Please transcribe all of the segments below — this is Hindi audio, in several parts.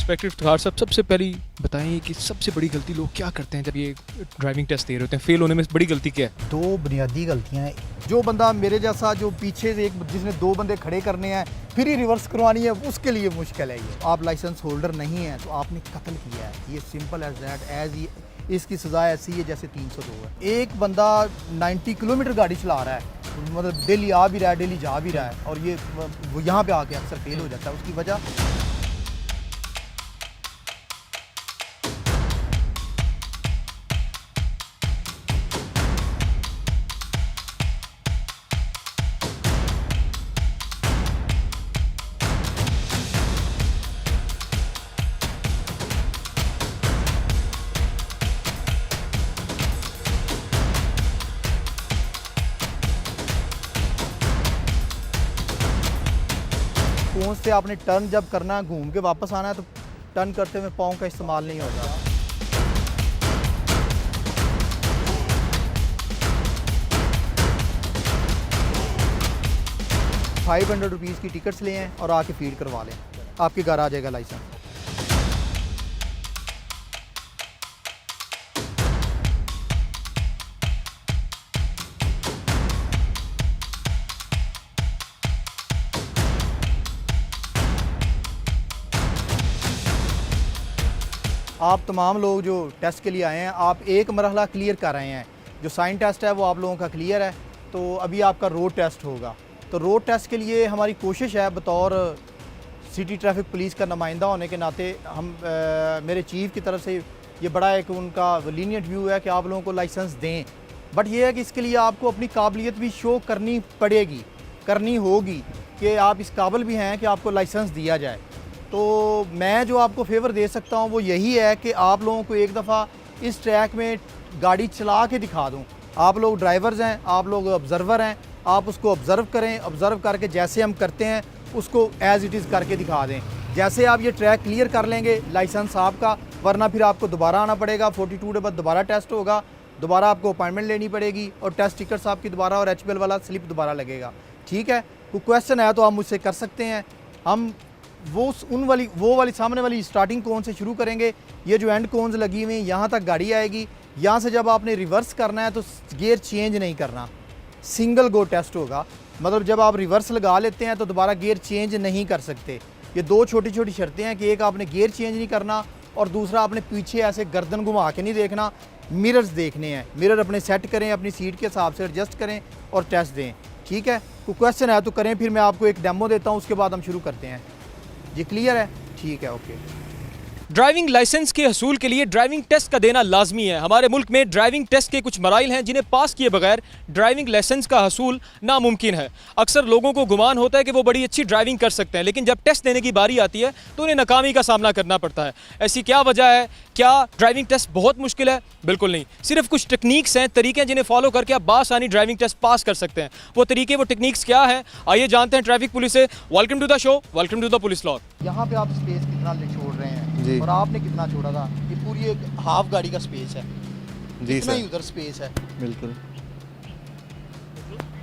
इंस्पेक्टर इफ्तिखार साहब, सबसे पहले बताएं कि सबसे बड़ी गलती लोग क्या करते हैं जब ये ड्राइविंग टेस्ट दे रहे होते हैं? फेल होने में बड़ी गलती क्या है? दो बुनियादी गलतियां हैं। जो बंदा मेरे जैसा जो पीछे से एक जिसने दो बंदे खड़े करने हैं फिर ही रिवर्स करवानी है, उसके लिए मुश्किल है ये। आप लाइसेंस होल्डर नहीं है तो आपने कत्ल किया है, ये सिंपल एज दैट। एज ही इसकी सज़ा ऐसी है जैसे 302 है। एक बंदा 90 किलोमीटर गाड़ी चला रहा है, मतलब डेली आ भी रहा है, डेली जा भी रहा है, और ये वो यहाँ पे आके अक्सर फेल हो जाता है। उसकी वजह कौन से आपने टर्न जब करना है, घूम के वापस आना है, तो टर्न करते हुए पाँव का इस्तेमाल नहीं होगा। 500 रुपीज़ की टिकट्स ले हैं और आके फीड करवा लें, आपके घर आ जाएगा लाइसेंस। आप तमाम लोग जो टेस्ट के लिए आए हैं, आप एक मरहला क्लियर कर रहे हैं। जो साइन टेस्ट है वो आप लोगों का क्लियर है, तो अभी आपका रोड टेस्ट होगा। तो रोड टेस्ट के लिए हमारी कोशिश है, बतौर सिटी ट्रैफिक पुलिस का नुमाइंदा होने के नाते हम मेरे चीफ़ की तरफ से ये बड़ा एक उनका लीनियंट व्यू है कि आप लोगों को लाइसेंस दें। बट ये है कि इसके लिए आपको अपनी काबिलियत भी शो करनी पड़ेगी, करनी होगी कि आप इस काबिल भी हैं कि आपको लाइसेंस दिया जाए। तो मैं जो आपको फेवर दे सकता हूँ वो यही है कि आप लोगों को एक दफ़ा इस ट्रैक में गाड़ी चला के दिखा दूँ। आप लोग ड्राइवर्स हैं, आप लोग ऑब्ज़र्वर हैं, आप उसको ऑब्ज़र्व करें। ऑब्ज़र्व करके जैसे हम करते हैं उसको एज़ इट इज़ करके दिखा दें। जैसे आप ये ट्रैक क्लियर कर लेंगे, लाइसेंस आपका, वरना फिर आपको दोबारा आना पड़ेगा। 42 डे बाद दोबारा टेस्ट होगा, दोबारा आपको अपॉइंटमेंट लेनी पड़ेगी और टेस्ट टिकट्स आपकी दोबारा और HBL वाला स्लिप दोबारा लगेगा। ठीक है, कोई क्वेश्चन है तो आप मुझसे कर सकते हैं। हम वो वाली सामने वाली स्टार्टिंग कोन से शुरू करेंगे। ये जो एंड कोन्स लगी हुई हैं यहाँ तक गाड़ी आएगी। यहाँ से जब आपने रिवर्स करना है तो गियर चेंज नहीं करना, सिंगल गो टेस्ट होगा। मतलब जब आप रिवर्स लगा लेते हैं तो दोबारा गियर चेंज नहीं कर सकते। ये दो छोटी छोटी शर्तें हैं कि एक आपने गियर चेंज नहीं करना और दूसरा आपने पीछे ऐसे गर्दन घुमा के नहीं देखना, मिरर्स देखने हैं। मिरर अपने सेट करें, अपनी सीट के हिसाब से एडजस्ट करें और टेस्ट दें। ठीक है, कोई क्वेश्चन है तो करें, फिर मैं आपको एक डेमो देता हूँ, उसके बाद हम शुरू करते हैं। ये क्लियर है? ठीक है, ओके। ड्राइविंग लाइसेंस के हसूल के लिए ड्राइविंग टेस्ट का देना लाजमी है। हमारे मुल्क में ड्राइविंग टेस्ट के कुछ मराइल हैं जिन्हें पास किए बगैर ड्राइविंग लाइसेंस का हसूल नामुमकिन है। अक्सर लोगों को गुमान होता है कि वो बड़ी अच्छी ड्राइविंग कर सकते हैं, लेकिन जब टेस्ट देने की बारी आती है तो उन्हें नाकामी का सामना करना पड़ता है। ऐसी क्या वजह है? क्या ड्राइविंग टेस्ट बहुत मुश्किल है? बिल्कुल नहीं, सिर्फ कुछ टेक्निक्स हैं, तरीके हैं जिन्हें फॉलो करके आप बासानी ड्राइविंग टेस्ट पास कर सकते हैं। वो तरीके, वो टेक्निक्स क्या है, आइए जानते हैं ट्रैफिक पुलिस से। Welcome to the show, welcome to the police log. यहाँ पे आप स्पेस कितना छोड़ रहे हैं जी। और आपने कितना छोड़ा था? ये पूरी एक हाफ गाड़ी का स्पेस है, जी इतना ही सर, उधर स्पेस है। बिल्कुल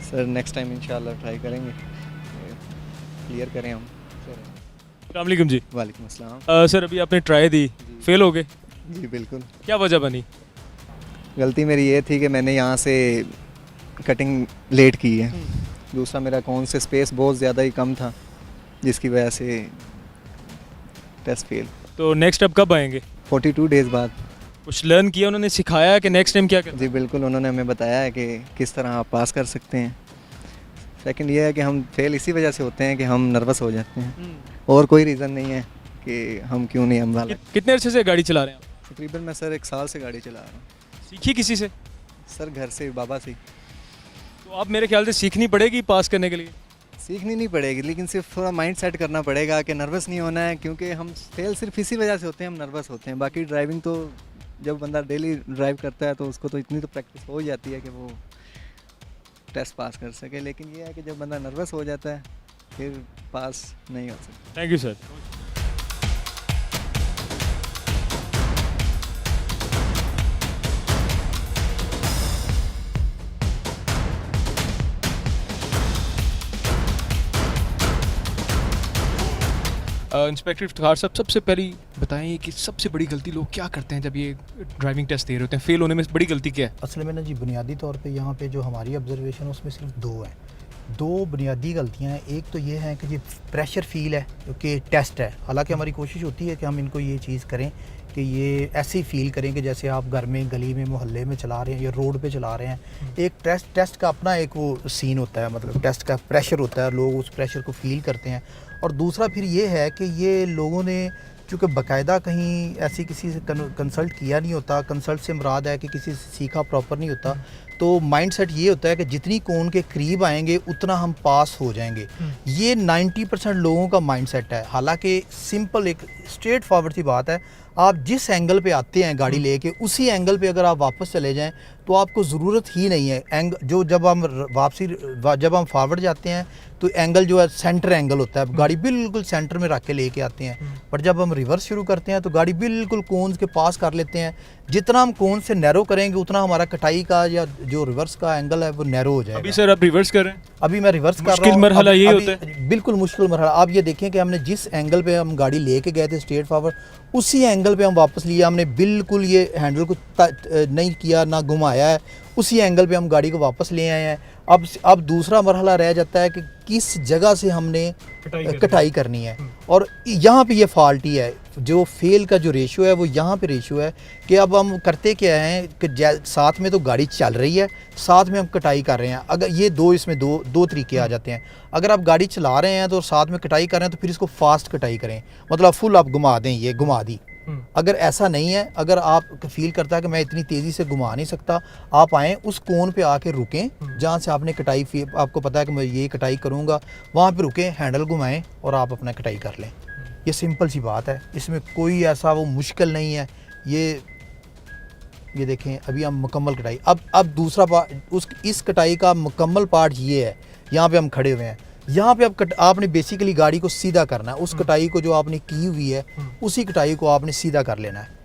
सर। नेक्स्ट टाइम इंशाल्लाह ट्राई करेंगे, क्लियर करें हम। अस्सलाम वालेकुम जी। वालेकुम अस्सलाम। सर अभी आपने ट्राई दी, फेल हो गए, जी बिल्कुल। क्या वजह बनी? गलती मेरी ये थी कि मैंने यहाँ से कटिंग लेट की है। दूसरा मेरा कौन से स्पेस बहुत ज़्यादा ही कम था, जिसकी वजह से टेस्ट फेल। तो नेक्स्ट अब कब आएंगे? 42 डेज़ बाद। कुछ लर्न किया, उन्होंने सिखाया कि नेक्स्ट टाइम क्या करना? जी बिल्कुल, उन्होंने हमें बताया है कि किस तरह आप पास कर सकते हैं। सेकंड ये है कि हम फेल इसी वजह से होते हैं कि हम नर्वस हो जाते हैं, और कोई रीज़न नहीं है कि हम क्यों नहीं हम वाले। कितने अरसे से गाड़ी चला रहे हैं आप? तकरीबन मैं सर 1 साल से गाड़ी चला रहा हूँ। सीखी किसी से? सर घर से, बाबा से। तो आप मेरे ख्याल से सीखनी पड़ेगी पास करने के लिए। सीखनी नहीं पड़ेगी, लेकिन सिर्फ थोड़ा माइंड सेट करना पड़ेगा कि नर्वस नहीं होना है, क्योंकि हम फेल सिर्फ इसी वजह से होते हैं, हम नर्वस होते हैं। बाकी ड्राइविंग तो जब बंदा डेली ड्राइव करता है तो उसको तो इतनी तो प्रैक्टिस हो जाती है कि वो टेस्ट पास कर सके। लेकिन ये है कि जब बंदा नर्वस हो जाता है फिर पास नहीं हो सकता। Thank you sir. Inspector Iftikhar साहब, सबसे पहले बताएं कि सबसे बड़ी गलती लोग क्या करते हैं जब ये ड्राइविंग टेस्ट दे रहे होते हैं? फेल होने में बड़ी गलती क्या है? असल में ना जी, बुनियादी तौर पे यहाँ पे जो हमारी ऑब्जर्वेशन है उसमें सिर्फ दो हैं। दो बुनियादी गलतियाँ हैं। एक तो ये है कि जी प्रेशर फील है क्योंकि टेस्ट है। हालांकि हमारी कोशिश होती है कि हम इनको ये चीज़ करें कि ये ऐसे ही फील करें कि जैसे आप घर में, गली में, मोहल्ले में चला रहे हैं या रोड पे चला रहे हैं। एक टेस्ट का अपना एक वो सीन होता है, मतलब टेस्ट का प्रेशर होता है, लोग उस प्रेशर को फील करते हैं। और दूसरा फिर ये है कि ये लोगों ने चूँकि बाकायदा कहीं ऐसी किसी से कंसल्ट किया नहीं होता, कंसल्ट से मुराद है कि किसी से सीखा प्रॉपर नहीं होता, तो माइंडसेट ये होता है कि जितनी कोन के करीब आएंगे उतना हम पास हो जाएंगे। ये 90% लोगों का माइंडसेट है। हालांकि सिंपल एक स्ट्रेट फॉरवर्ड सी बात है, आप जिस एंगल पे आते हैं गाड़ी लेके, उसी एंगल पे अगर आप वापस चले जाएं तो आपको ज़रूरत ही नहीं है जब हम फॉरवर्ड जाते हैं तो एंगल जो है सेंटर एंगल होता है, गाड़ी बिल्कुल सेंटर में रख के लेके आते हैं। पर जब हम रिवर्स शुरू करते हैं तो गाड़ी बिल्कुल कोन्स के पास कर लेते हैं। जितना हम कोन से नैरो करेंगे उतना हमारा कटाई का या जो रिवर्स का एंगल है वो नैरो हो जाएगा। अभी सर आप रिवर्स कर रहे हैं? अभी मैं रिवर्स कर रहा हूँ। मुश्किल मरहला यही होता है, बिल्कुल मुश्किल मरहला। आप ये देखें कि हमने जिस एंगल पे हम गाड़ी लेके गए थे स्ट्रेट फॉरवर्ड, उसी एंगल पे हम वापस लिया। हमने बिल्कुल ये हैंडल को नहीं किया, ना घुमाया है, उसी एंगल पे हम गाड़ी को वापस ले आए हैं। अब दूसरा मरहला रह जाता है कि किस जगह से हमने कटाई करनी है। और यहाँ पे ये फॉल्ट ही है, जो फेल का जो रेशियो है वो यहाँ पे रेशियो है कि अब हम करते क्या हैं कि साथ में तो गाड़ी चल रही है, साथ में हम कटाई कर रहे हैं। अगर ये इसमें दो तरीके आ जाते हैं। अगर आप गाड़ी चला रहे हैं तो साथ में कटाई कर रहे हैं तो फिर इसको फास्ट कटाई करें, मतलब फुल आप घुमा दें, ये घुमा दी। अगर ऐसा नहीं है, अगर आप फील करता है कि मैं इतनी तेज़ी से घुमा नहीं सकता, आप आएँ उस कोन पे आके रुकें जहाँ से आपने कटाई, आपको पता है कि मैं ये कटाई करूँगा, वहाँ पे रुकें, हैंडल घुमाएं और आप अपना कटाई कर लें। ये सिंपल सी बात है, इसमें कोई ऐसा वो मुश्किल नहीं है। ये देखें, अभी हम मुकम्मल कटाई, अब दूसरा पार्ट, इस कटाई का मुकम्मल पार्ट ये है। यहाँ पे हम खड़े हुए हैं, यहाँ पे आपने बेसिकली गाड़ी को सीधा करना है। उस कटाई को जो आपने की हुई है उसी कटाई को आपने सीधा कर लेना है।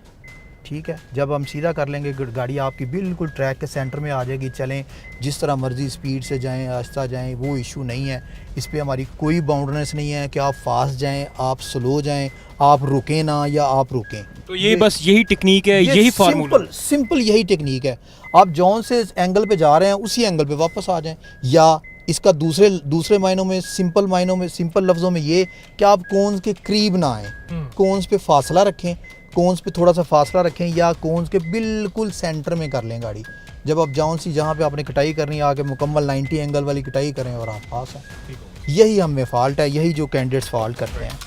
ठीक है, जब हम सीधा कर लेंगे गाड़ी आपकी बिल्कुल ट्रैक के सेंटर में आ जाएगी। चलें जिस तरह मर्ज़ी, स्पीड से जाएं, आहिस्ता जाएं, वो इशू नहीं है। इस पर हमारी कोई बाउंड्रीनेस नहीं है कि आप फास्ट जाएं, आप स्लो जाएं, आप रुकें ना या आप रुकें। तो ये बस यही टेक्निक है, यही फार्मूला, सिंपल यही टेक्निक है। आप जौन से एंगल पे जा रहे हैं उसी एंगल पे वापस आ जाएं। या इसका दूसरे मायनों में, सिंपल लफ्ज़ों में ये कि आप कोन्स के करीब ना आएँ, कोन्स पे फासला रखें, कोन्स पे थोड़ा सा फासला रखें, या कोन्स के बिल्कुल सेंटर में कर लें गाड़ी। जब आप जहाँ पे आपने कटाई करनी है आके मुकम्मल 90 एंगल वाली कटाई करें और आप पास हैं। यही हम में फ़ॉल्ट है, यही जो कैंडिडेट्स फ़ॉल्ट करते हैं।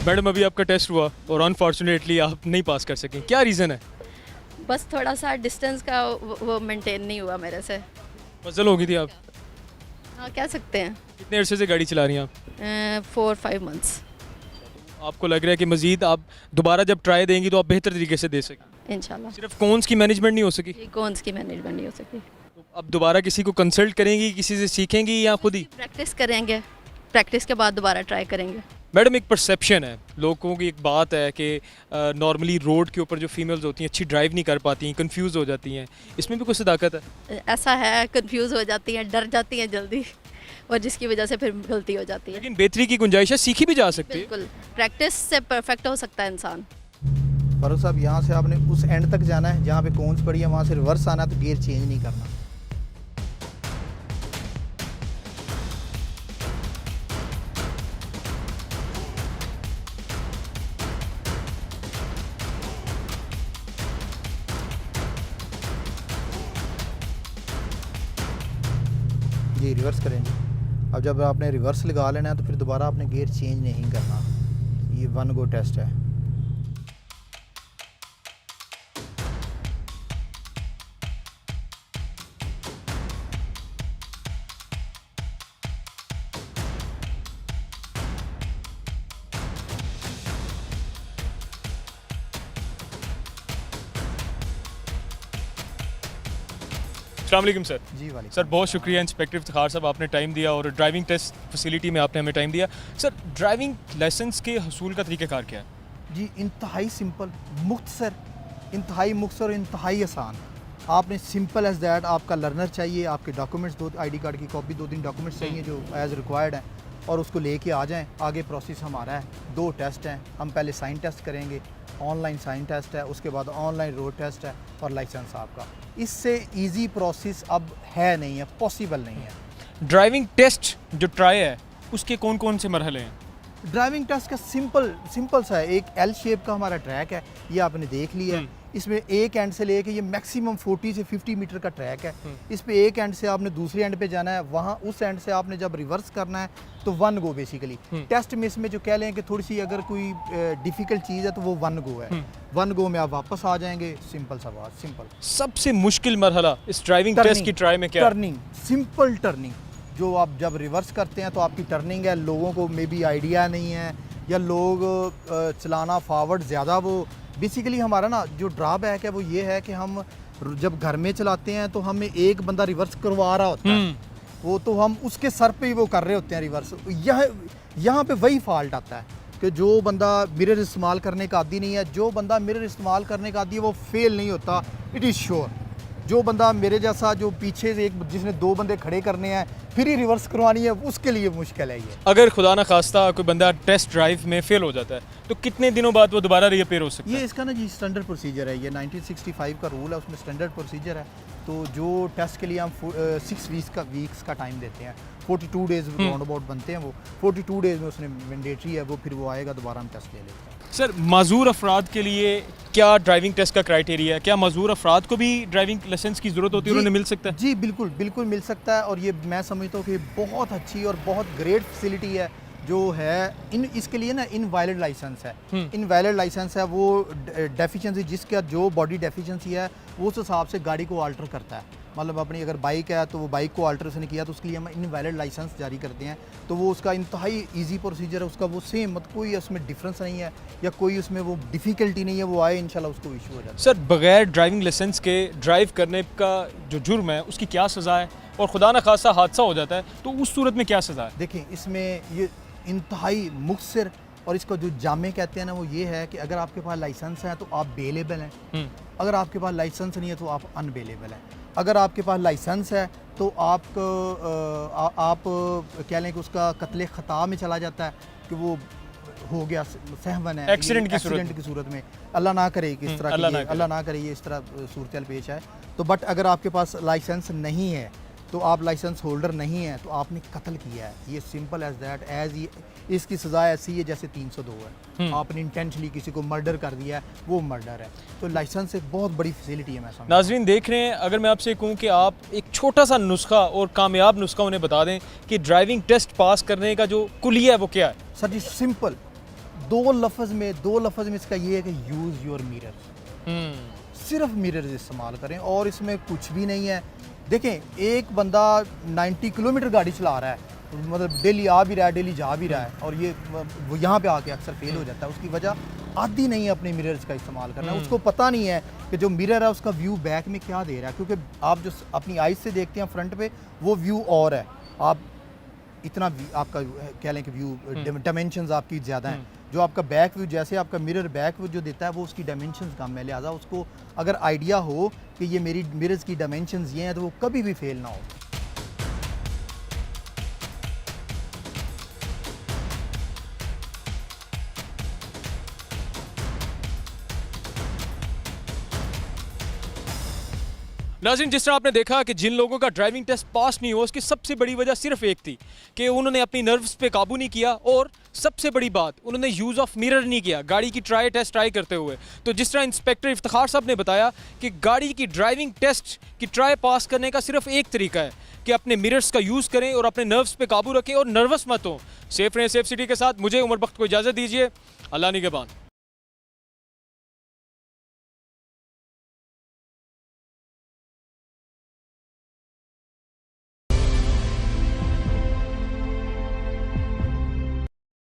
मैडम अभी आपका टेस्ट हुआ और अनफॉर्चुनेटली आप नहीं पास कर सकें, क्या रीज़न है? बस थोड़ा सा डिस्टेंस का वो मेंटेन नहीं हुआ मेरे से। मजल हो गई थी आप? हाँ, कह सकते हैं। कितने अरसे से गाड़ी चला रही हैं आप? 4-5 मंथ्स। आपको लग रहा है कि मज़ीद आप दोबारा जब ट्राई देंगी तो आप बेहतर तरीके से दे सकें? इंशाल्लाह। सिर्फ कोन्स की मैनेजमेंट नहीं हो सकी? कौन की मैनेजमेंट नहीं हो सकी। तो अब दोबारा किसी को कंसल्ट करेंगी, किसी से सीखेंगी या खुद ही? प्रैक्टिस करेंगे, प्रैक्टिस के बाद दोबारा ट्राई करेंगे। मैडम एक परसेप्शन है, लोगों की एक बात है कि नॉर्मली रोड के ऊपर जो फीमेल्स होती हैं अच्छी ड्राइव नहीं कर पाती, कंफ्यूज हो जाती हैं, इसमें भी कुछ सदाकत है? ऐसा है, कंफ्यूज हो जाती हैं, डर जाती हैं जल्दी, और जिसकी वजह से फिर गलती हो जाती है। लेकिन बेहतरी की गुंजाइश है, सीखी भी जा सकती है। बिल्कुल, प्रैक्टिस से परफेक्ट हो सकता है इंसान। फारूक साहब, यहाँ से आपने उस एंड तक जाना है जहाँ पे कोन्स पड़ी है, वहाँ से रिवर्स आना है, तो गियर चेंज नहीं करना। जी रिवर्स करेंगे। अब जब आपने रिवर्स लगा लेना है तो फिर दोबारा आपने गियर चेंज नहीं करना। ये 1 गो टेस्ट है। अस्सलाम वालेकुम सर। जी वालेकुम सर बहुत शुक्रिया इंस्पेक्टर इफ्तिखार साहब, आपने टाइम दिया और ड्राइविंग टेस्ट फैसिलिटी में आपने हमें टाइम दिया। सर ड्राइविंग लाइसेंस के हसूल का तरीक़ाकार क्या है? जी इंतहाई सिंपल, मुख्तसर, इंतहाई मुख्तसर, इंतहाई आसान। आपने सिंपल एज दैट, आपका लर्नर चाहिए, आपके डॉक्यूमेंट्स, 2 आईडी कार्ड की कॉपी, 2-3 डॉक्यूमेंट्स चाहिए जो एज रिक्वायर्ड हैं, और उसको लेके आ जाएं। आगे प्रोसेस हमारा है, 2 टेस्ट हैं। हम पहले साइन टेस्ट करेंगे, ऑनलाइन साइन टेस्ट है, उसके बाद ऑनलाइन रोड टेस्ट है और लाइसेंस आपका। इससे इजी प्रोसेस अब है नहीं है, पॉसिबल नहीं है। ड्राइविंग टेस्ट जो ट्राई है उसके कौन कौन से मरहले हैं? ड्राइविंग टेस्ट का सिंपल सा है। एक एल शेप का हमारा ट्रैक है, ये आपने देख लिया है। इसमें एक एंड से लेके ये मैक्सिमम 40 से 50 मीटर का ट्रैक है। इस पे एक एंड से आपने दूसरे एंड पे जाना है, वहाँ उस एंड से आपने जब रिवर्स करना है तो 1 गो बेसिकली। टेस्ट में इसमें जो कह लें कि थोड़ी सी अगर कोई डिफ़िकल्ट चीज़ है तो वो 1 गो है। 1 गो में आप वापस आ जाएंगे। सिंपल सा बात, सिंपल। सबसे मुश्किल मरहला इस ड्राइविंग टेस्ट की ट्राई में क्या है? Turning, simple turning. जो आप जब रिवर्स करते हैं तो आपकी टर्निंग है, लोगों को मे बी आइडिया नहीं है, या लोग चलाना फॉरवर्ड ज़्यादा, वो बेसिकली हमारा ना जो ड्रॉबैक है वो ये है कि हम जब घर में चलाते हैं तो हमें एक बंदा रिवर्स करवा रहा होता है, वो तो हम उसके सर पे ही वो कर रहे होते हैं रिवर्स। यहाँ पे वही फॉल्ट आता है कि जो बंदा मिरर इस्तेमाल करने का आदी नहीं है, जो बंदा मिरर इस्तेमाल करने का आदी है वो फेल नहीं होता, इट इज़ श्योर। जो बंदा मेरे जैसा जो पीछे से एक जिसने 2 बंदे खड़े करने हैं फिर ही रिवर्स करवानी है, उसके लिए मुश्किल है ये। अगर खुदा ना खास्ता कोई बंदा टेस्ट ड्राइव में फेल हो जाता है तो कितने दिनों बाद वो दोबारा रीअपीयर हो सकता है? ये इसका ना जी स्टैंडर्ड प्रोसीजर है, ये 1965 का रूल है, उसमें स्टैंडर्ड प्रोसीजर है। तो जो टेस्ट के लिए हम 6 वीक्स का टाइम देते हैं, 42 डेज राउंड अबाउट बनते हैं वो, 42 डेज में उसने मैंडेटरी है, वो फिर वो आएगा दोबारा हम टेस्ट ले लेते हैं। सर, माजूर अफराद के लिए क्या ड्राइविंग टेस्ट का क्राइटेरिया है? क्या माजूर अफराद को भी ड्राइविंग लाइसेंस की ज़रूरत होती है, उन्हें मिल सकता है? जी बिल्कुल बिल्कुल मिल सकता है, और ये मैं समझता हूँ कि बहुत अच्छी और बहुत ग्रेट फैसिलिटी है जो है। इसके लिए ना इनवैलिड लाइसेंस है, इनवैलिड लाइसेंस है। वो डेफिशिएंसी जिसका जो बॉडी डेफिशिएंसी है वो उस हिसाब से गाड़ी को अल्टर करता है। मतलब अपनी अगर बाइक है तो वो बाइक को अल्टर उसने किया तो उसके लिए हम इनवैलिड लाइसेंस जारी करते हैं। तो वो उसका इंतहाई इजी प्रोसीजर है, उसका वो सेम, मतलब कोई उसमें डिफरेंस नहीं है या कोई उसमें वो डिफ़िकल्टी नहीं है, वो आए इंशाल्लाह उसको इशू हो जाता है। सर, बगैर ड्राइविंग लाइसेंस के ड्राइव करने का जो जुर्म है उसकी क्या सज़ा है, और खुदा न खासा हादसा हो जाता है तो उस सूरत में क्या सज़ा है? देखें, इसमें ये इंतहाई मुख्तसर और इसको जो जामे कहते हैं ना, वो ये है कि अगर आपके पास लाइसेंस है तो आप बेलेबल हैं, अगर आपके पास लाइसेंस नहीं है तो आप अनबेलेबल हैं। अगर आपके पास लाइसेंस है तो आप कह लें कि उसका कत्ले ख़ता में चला जाता है कि वो हो गया, सहवन है, एक्सीडेंट की सूरत में। अल्लाह ना करे कि इस तरह अल्लाह ना करे ये इस तरह सूरत पेश आए। तो बट अगर आपके पास लाइसेंस नहीं है तो आप लाइसेंस होल्डर नहीं है तो आपने कत्ल किया है, ये सिंपल एज दैट। इसकी सज़ा ऐसी है जैसे 302 है, आपने इंटेंशनली किसी को मर्डर कर दिया है, वो मर्डर है। तो लाइसेंस एक बहुत बड़ी फैसिलिटी है। मैं समझता हूं। नाजरीन देख रहे हैं, अगर मैं आपसे कहूँ कि आप एक छोटा सा नुस्खा और कामयाब नुस्खा उन्हें बता दें कि ड्राइविंग टेस्ट पास करने का जो कुलिया है वो क्या है? सर जी सिंपल, 2 लफ्ज़ में इसका ये है कि यूज़ योर मिरर। सिर्फ मिरर इस्तेमाल करें और इसमें कुछ भी नहीं है। देखें, एक बंदा 90 किलोमीटर गाड़ी चला रहा है, मतलब डेली आ भी रहा है, डेली जा भी रहा है, और ये वो यहाँ पे आके अक्सर फेल हो जाता है। उसकी वजह आती नहीं है अपने मिरर्स का इस्तेमाल करना। उसको पता नहीं है कि जो मिरर है उसका व्यू बैक में क्या दे रहा है, क्योंकि आप जो अपनी आइज से देखते हैं फ्रंट पे वो व्यू और है, आप इतना आपका कह लें कि व्यू डायमेंशंस आपकी ज़्यादा हैं। जो आपका बैक व्यू, जैसे आपका मिरर बैक व्यू जो देता है वो उसकी डायमेंशंस कम है, लिहाजा उसको अगर आइडिया हो कि ये मेरी मिरर्स की डायमेंशंस ये हैं तो वो कभी भी फेल ना हो। नाज़रीन, जिस तरह आपने देखा कि जिन लोगों का ड्राइविंग टेस्ट पास नहीं हुआ उसकी सबसे बड़ी वजह सिर्फ एक थी कि उन्होंने अपनी नर्व्स पे काबू नहीं किया, और सबसे बड़ी बात उन्होंने यूज़ ऑफ मिरर नहीं किया गाड़ी की टेस्ट ट्राई करते हुए। तो जिस तरह इंस्पेक्टर इफ्तिखार साहब ने बताया कि गाड़ी की ड्राइविंग टेस्ट की ट्राई पास करने का सिर्फ एक तरीका है कि अपने मिरर्स का यूज़ करें और अपने नर्व्स पे काबू रखें और नर्वस मत हो। सेफ रहें सेफ सिटी के साथ। मुझे उमर बख्त को इजाज़त दीजिए। अल्लाह निगहबान।